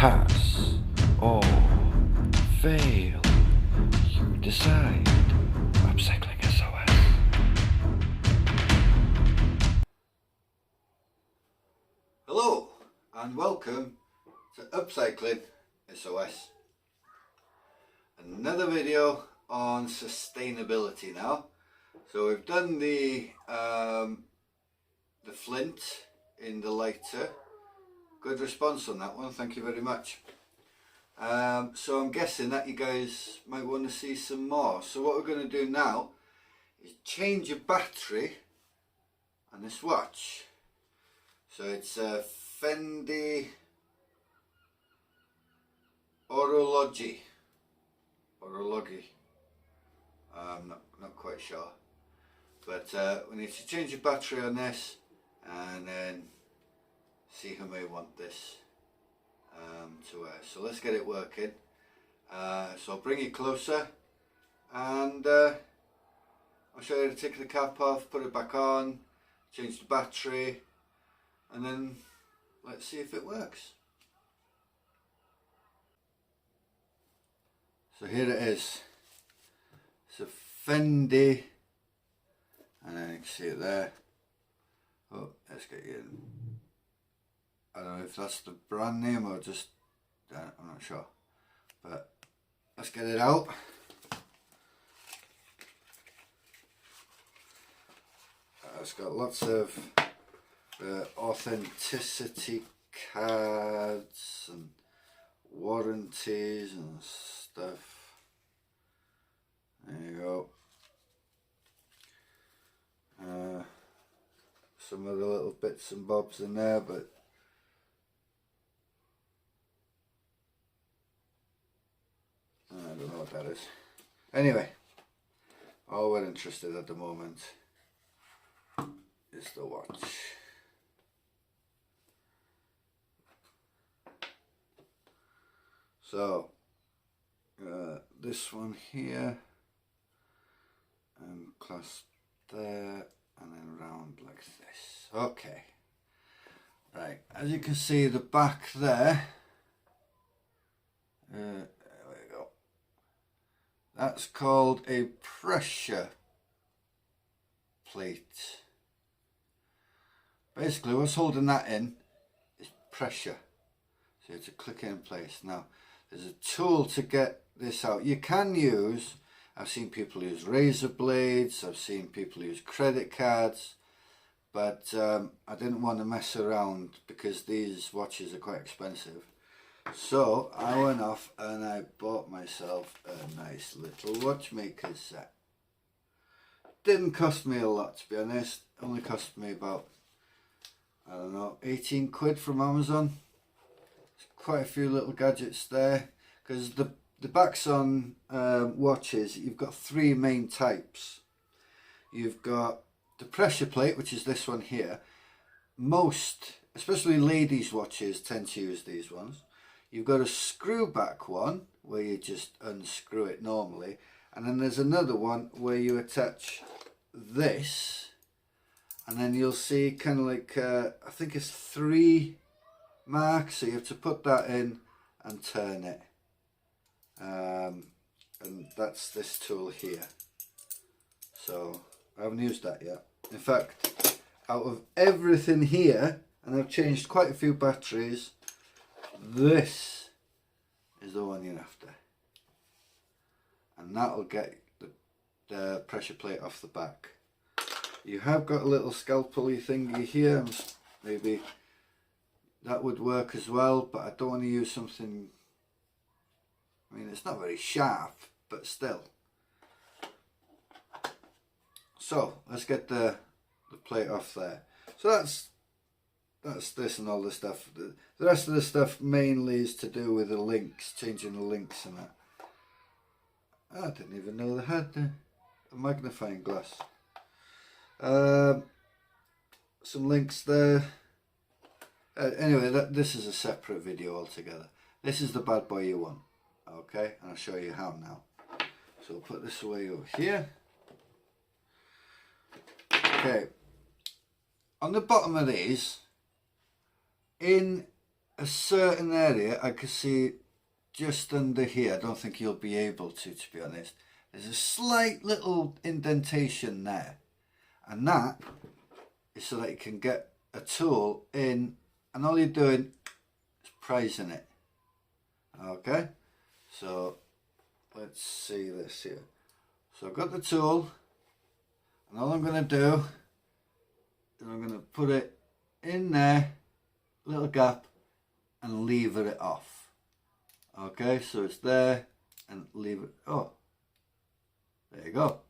pass or fail, you decide. Upcycling SOS. Hello and welcome to Upcycling SOS. Another video on sustainability now. So we've done the flint in the lighter. Good response on that one, thank you very much. So I'm guessing that you guys might want to see some more. So what we're going to do now is change a battery on this watch. So it's a Fendi Orologi. I'm not quite sure. But we need to change the battery on this and then see who may want this to wear. So let's get it working. So I'll bring it closer and I'll show you how to take the cap off, put it back on, change the battery, and then let's see if it works. So here it is. It's a Fendi, and then you can see it there. Oh, let's get you in. I don't know if that's the brand name or just, I'm not sure. But let's get it out. It's got lots of authenticity cards and warranties and stuff. There you go. Some of the little bits and bobs in there, but I don't know what that is. Anyway, all we're interested at the moment is the watch. So this one here, and clasp there, and then round like this. Okay, right, as you can see the back there, there we go, that's called a pressure plate. Basically what's holding that in is pressure, so you have to click it in place. Now there's a tool to get this out. You can use, I've seen people use razor blades, I've seen people use credit cards, but I didn't want to mess around because these watches are quite expensive. So I went off and I bought myself a nice little Watchmakers set. Didn't cost me a lot, to be honest. Only cost me about, I don't know, 18 quid from Amazon. Quite a few little gadgets there, because the backs on watches, you've got three main types. You've got the pressure plate, which is this one here. Most, especially ladies' watches, tend to use these ones. You've got a screw back one where you just unscrew it normally, and then there's another one where you attach this, and then you'll see kind of like I think it's 3 marks, so you have to put that in and turn it, and that's this tool here. So I haven't used that yet. In fact, out of everything here, and I've changed quite a few batteries, this is the one you're after, and that'll get the pressure plate off the back. You have got a little scalpel-y thingy here, maybe that would work as well, but I don't want to use something, I mean it's not very sharp, but still. So let's get the plate off there. So that's this and all the stuff. The rest of the stuff mainly is to do with the links, changing the links and that. I didn't even know they had a magnifying glass. Some links there. Anyway, this is a separate video altogether. This is the bad boy you want, okay? And I'll show you how now. So we'll put this away over here. Okay, on the bottom of these, in a certain area I could see just under here. I don't think you'll be able to be honest. There's a slight little indentation there, and that is so that you can get a tool in, and all you're doing is prising it. Okay, so let's see this here. So I've got the tool, and all I'm going to do is I'm going to put it in there, little gap, and lever it off. Okay, so it's there, and leave it. Oh, there you go.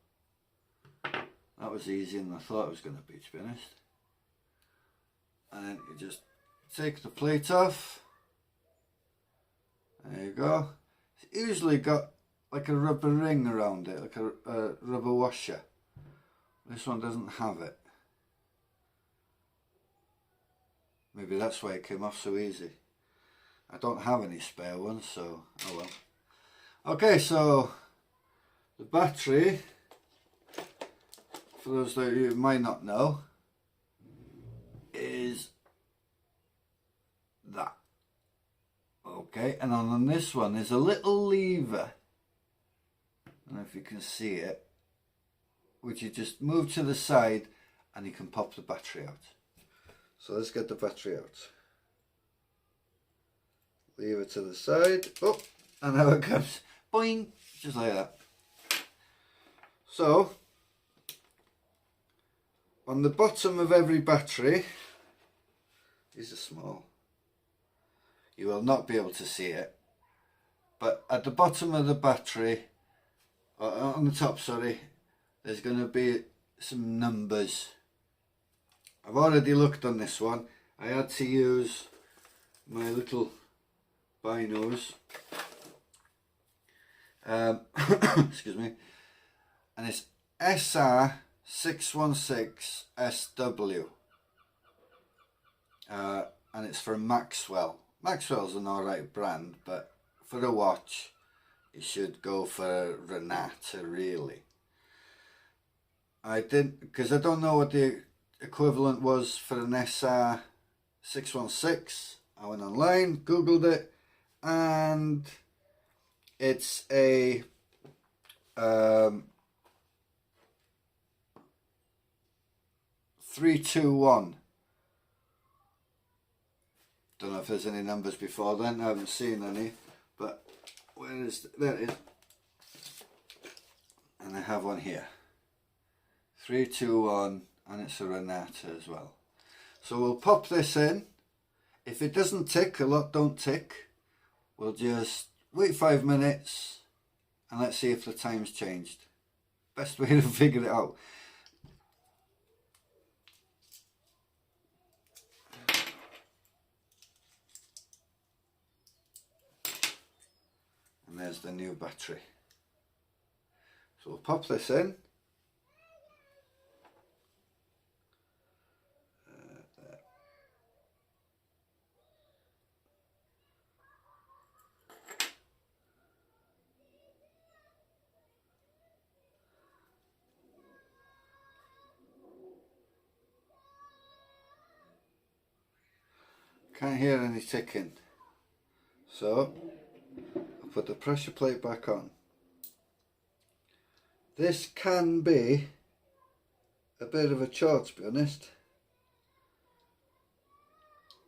That was easier than I thought it was going to be honest. And then you just take the plate off. There you go. It's usually got like a rubber ring around it, like a rubber washer. This one doesn't have it. Maybe that's why it came off so easy. I don't have any spare ones, so oh well. Okay, so the battery, for those that you might not know, is that. Okay, and on this one there's a little lever, I don't know if you can see it, which you just move to the side and you can pop the battery out. So let's get the battery out. Lever to the side, oh, and now it comes, boing, just like that. So on the bottom of every battery, these are small, you will not be able to see it, but at the bottom of the battery, on the top, sorry, there's going to be some numbers. I've already looked on this one. I had to use my little binos, excuse me, and it's SR616SW, and it's from Maxwell. Maxwell's an alright brand, but for a watch you should go for Renata really. I didn't, because I don't know what the equivalent was for an SR616. I went online, googled it, and it's a 321. Don't know if there's any numbers before then, I haven't seen any, but where is there it is, and I have one here, 321, and it's a Renata as well. So we'll pop this in. If it doesn't tick, a lot don't tick, we'll just wait 5 minutes and let's see if the time's changed. Best way to figure it out. And there's the new battery. So we'll pop this in. Can't hear any ticking. So I'll put the pressure plate back on. This can be a bit of a chore, to be honest.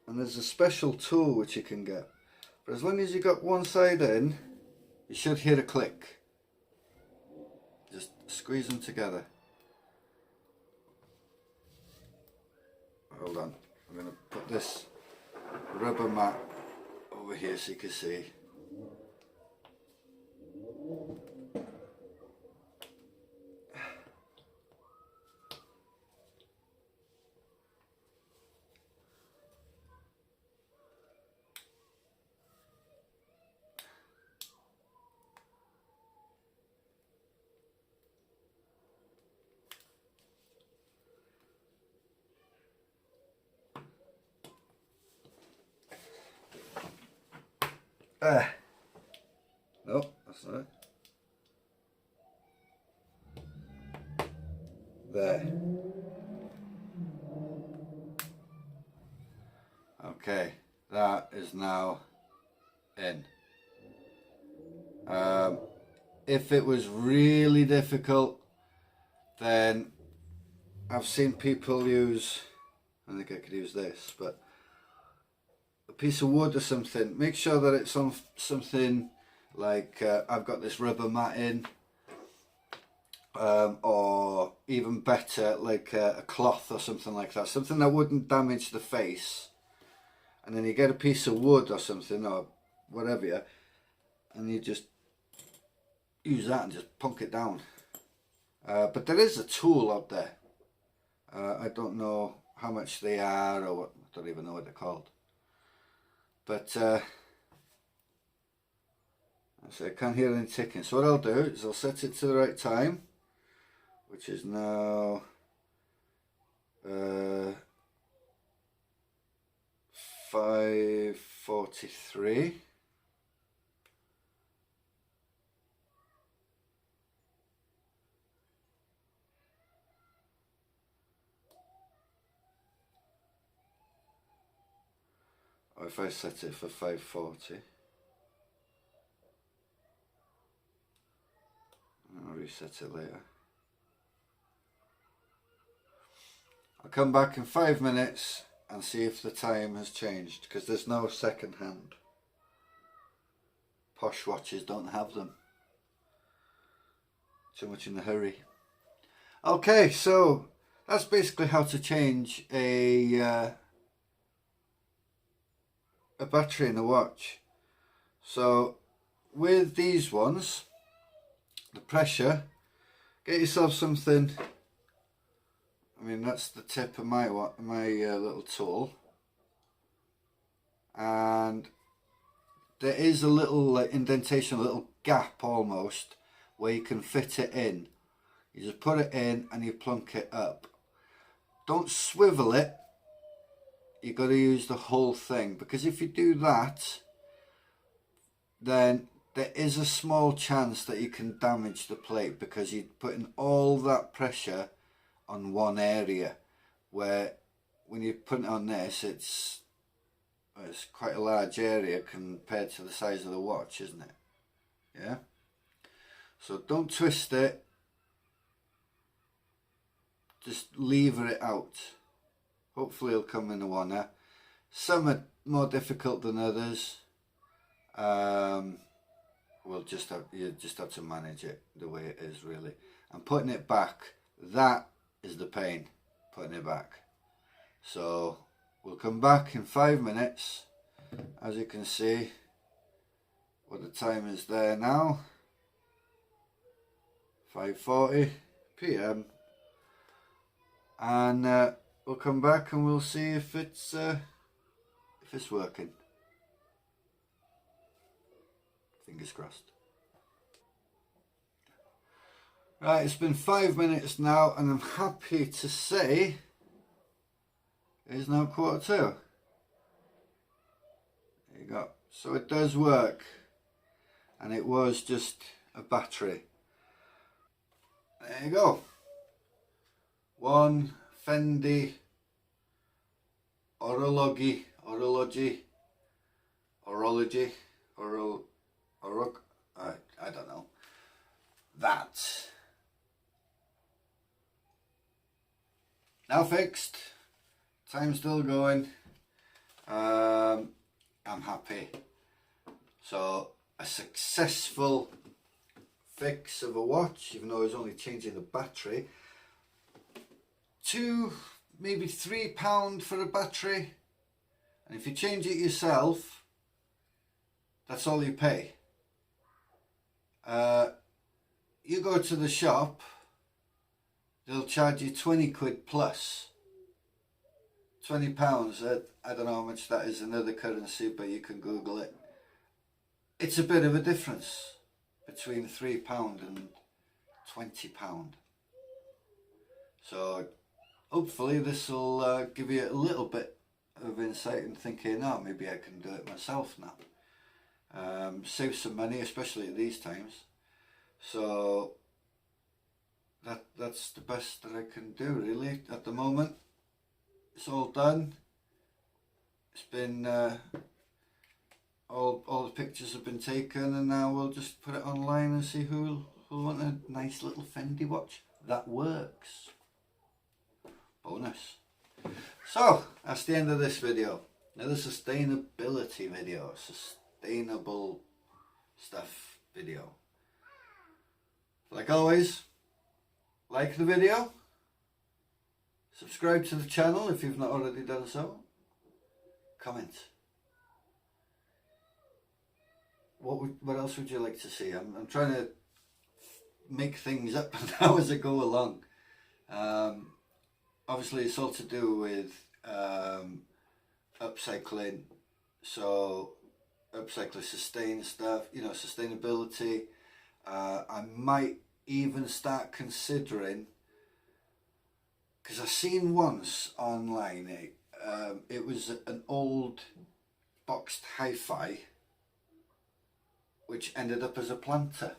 And there's a special tool which you can get. But as long as you got one side in, you should hear a click. Just squeeze them together. Hold on, I'm going to put this rubber mat over here so you can see. No, that's not it. There. Okay, that is now in. If it was really difficult, then I've seen people use, I think I could use this, but a piece of wood or something. Make sure that it's on something like I've got this rubber mat in, or even better, like a cloth or something like that, something that wouldn't damage the face. And then you get a piece of wood or something or whatever, yeah, and you just use that and just punk it down. But there is a tool out there. I don't know how much they are, or what, I don't even know what they're called. But so I can't hear any ticking. So what I'll do is I'll set it to the right time, which is now 5:43. Or if I set it for 5:40, I'll reset it later. I'll come back in 5 minutes and see if the time has changed, because there's no second hand. Posh watches don't have them. Too much in a hurry. Okay, so that's basically how to change a battery in a watch. So with these ones, the pressure, get yourself something. I mean, that's the tip of my little tool, and there is a little indentation, a little gap almost, where you can fit it in. You just put it in and you plunk it up. Don't swivel it. You've got to use the whole thing, because if you do that, then there is a small chance that you can damage the plate, because you're putting all that pressure on one area, where when you put it on this, it's quite a large area compared to the size of the watch, isn't it? Yeah. So don't twist it. Just lever it out. Hopefully it'll come in a one. Some are more difficult than others. You just have to manage it the way it is, really. And putting it back, that is the pain, putting it back. So we'll come back in 5 minutes. As you can see, what the time is there now, 5:40 p.m. and we'll come back and we'll see if it's working. Fingers crossed. Right, it's been 5 minutes now, and I'm happy to say it is now 1:45. There you go. So it does work, and it was just a battery. There you go. One Fendi Orologi, I don't know. That. Now fixed. Time's still going. I'm happy. So a successful fix of a watch, even though I was only changing the battery. £2, maybe £3 for a battery, and if you change it yourself, that's all you pay. You go to the shop, they'll charge you 20 quid plus. £20, I don't know how much that is in other currency, but you can Google it. It's a bit of a difference between £3 and £20. So hopefully this will give you a little bit of insight and thinking, oh, maybe I can do it myself now. Save some money, especially at these times. So that's the best that I can do, really, at the moment. It's all done. it's been all the pictures have been taken, and now we'll just put it online and see who'll want a nice little Fendi watch that works. Bonus. So that's the end of this video. Now the sustainability video, sustainable stuff video. Like always, like the video, subscribe to the channel if you've not already done so, comment. What else would you like to see? I'm trying to make things up now as I go along. Obviously it's all to do with upcycling, so upcycle, sustain stuff, you know, sustainability. I might even start considering, because I seen once online, it was an old boxed hi-fi which ended up as a planter.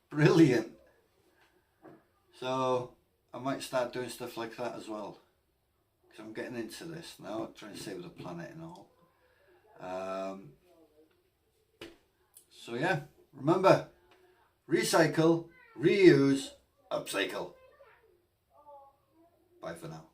Brilliant. So I might start doing stuff like that as well, because I'm getting into this now, trying to save the planet and all. So yeah, remember, recycle, reuse, upcycle. Bye for now.